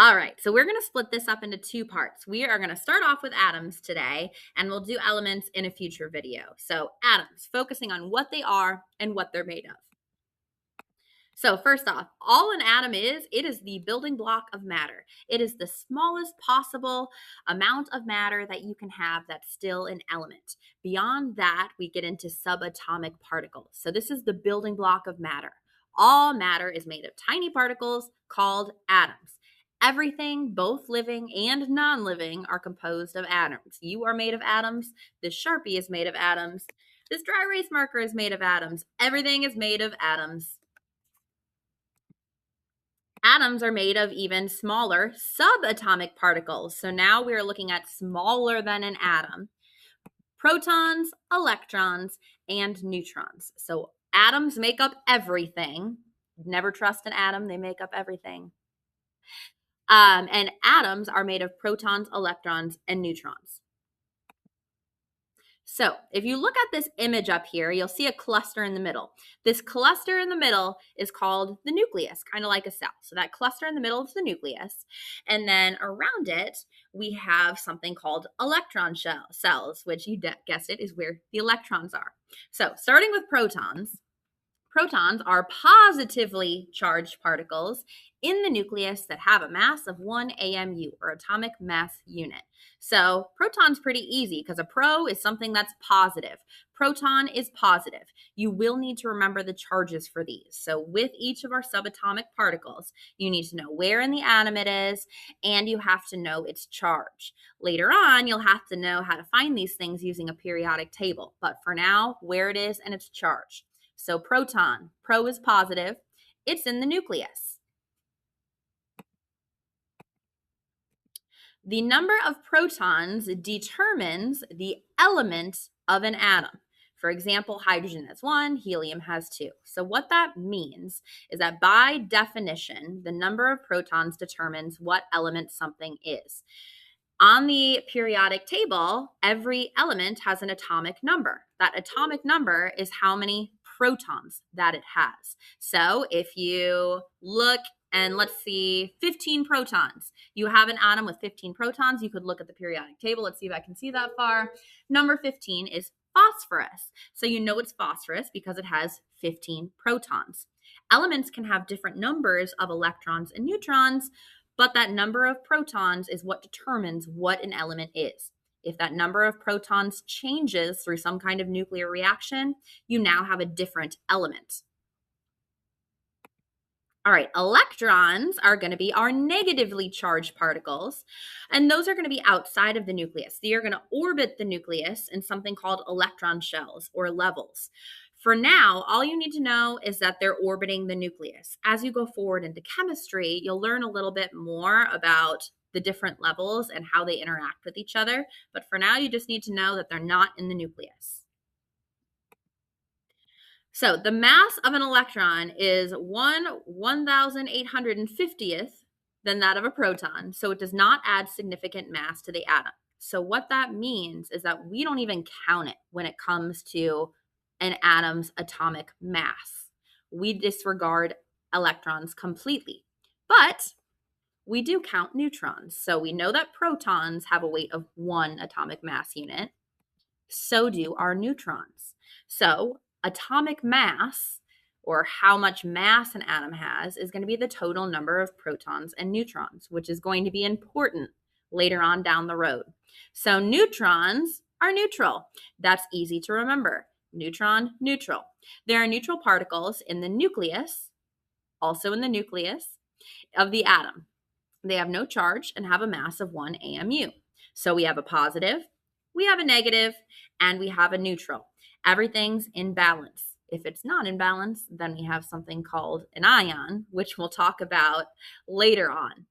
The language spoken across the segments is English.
All right, so we're going to split this up into two parts. We are going to start off with atoms today, and we'll do elements in a future video. So atoms, focusing on what they are and what they're made of. So first off, all an atom is, it is the building block of matter. It is the smallest possible amount of matter that you can have that's still an element. Beyond that, we get into subatomic particles. So this is the building block of matter. All matter is made of tiny particles called atoms. Everything, both living and non-living, are composed of atoms. You are made of atoms. This Sharpie is made of atoms. This dry erase marker is made of atoms. Everything is made of atoms. Atoms are made of even smaller subatomic particles. So now we're looking at smaller than an atom. Protons, electrons, and neutrons. So atoms make up everything. Never trust an atom, they make up everything. And atoms are made of protons, electrons, and neutrons. So if you look at this image up here, you'll see a cluster in the middle. This cluster in the middle is called the nucleus, kind of like a cell. So that cluster in the middle is the nucleus. And then around it, we have something called electron cells, which you guessed it, is where the electrons are. So starting with protons. Protons are positively charged particles in the nucleus that have a mass of 1 AMU, or atomic mass unit. So proton's pretty easy because a pro is something that's positive. Proton is positive. You will need to remember the charges for these. So with each of our subatomic particles, you need to know where in the atom it is, and you have to know its charge. Later on, you'll have to know how to find these things using a periodic table. But for now, where it is and its charge. So proton, pro is positive, it's in the nucleus. The number of protons determines the element of an atom. For example, hydrogen has 1, helium has 2. So what that means is that by definition, the number of protons determines what element something is. On the periodic table, every element has an atomic number. That atomic number is how many protons that it has. So if you look and let's see, 15 protons. You have an atom with 15 protons. You could look at the periodic table. Let's see if I can see that far. Number 15 is phosphorus. So you know it's phosphorus because it has 15 protons. Elements can have different numbers of electrons and neutrons, but that number of protons is what determines what an element is. If that number of protons changes through some kind of nuclear reaction, you now have a different element. All right, electrons are going to be our negatively charged particles, and those are going to be outside of the nucleus. They are going to orbit the nucleus in something called electron shells or levels. For now, all you need to know is that they're orbiting the nucleus. As you go forward into chemistry, you'll learn a little bit more about the different levels and how they interact with each other. But for now, you just need to know that they're not in the nucleus. So the mass of an electron is 1/1850th than that of a proton. So it does not add significant mass to the atom. So what that means is that we don't even count it when it comes to an atom's atomic mass. We disregard electrons completely. But we do count neutrons. So we know that protons have a weight of 1 atomic mass unit. So do our neutrons. So atomic mass, or how much mass an atom has, is going to be the total number of protons and neutrons, which is going to be important later on down the road. So neutrons are neutral. That's easy to remember. Neutron, neutral. There are neutral particles in the nucleus, also in the nucleus of the atom. They have no charge and have a mass of 1 AMU. So we have a positive, we have a negative, and we have a neutral. Everything's in balance. If it's not in balance, then we have something called an ion, which we'll talk about later on.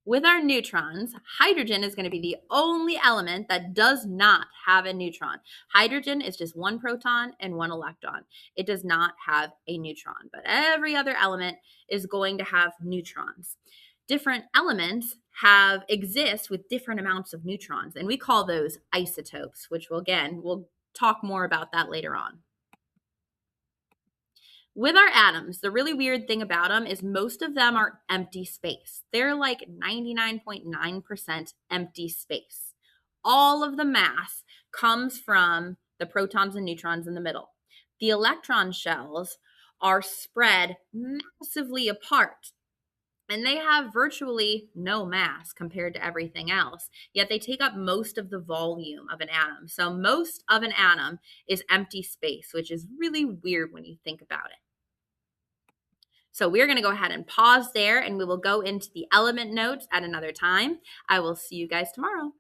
With our neutrons, hydrogen is going to be the only element that does not have a neutron. Hydrogen is just 1 proton and 1 electron. It does not have a neutron, but every other element is going to have neutrons. Different elements exist with different amounts of neutrons, and we call those isotopes, which we'll talk more about that later on. With our atoms, the really weird thing about them is most of them are empty space. They're like 99.9% empty space. All of the mass comes from the protons and neutrons in the middle. The electron shells are spread massively apart, and they have virtually no mass compared to everything else, yet they take up most of the volume of an atom. So most of an atom is empty space, which is really weird when you think about it. So we're going to go ahead and pause there, and we will go into the element notes at another time. I will see you guys tomorrow.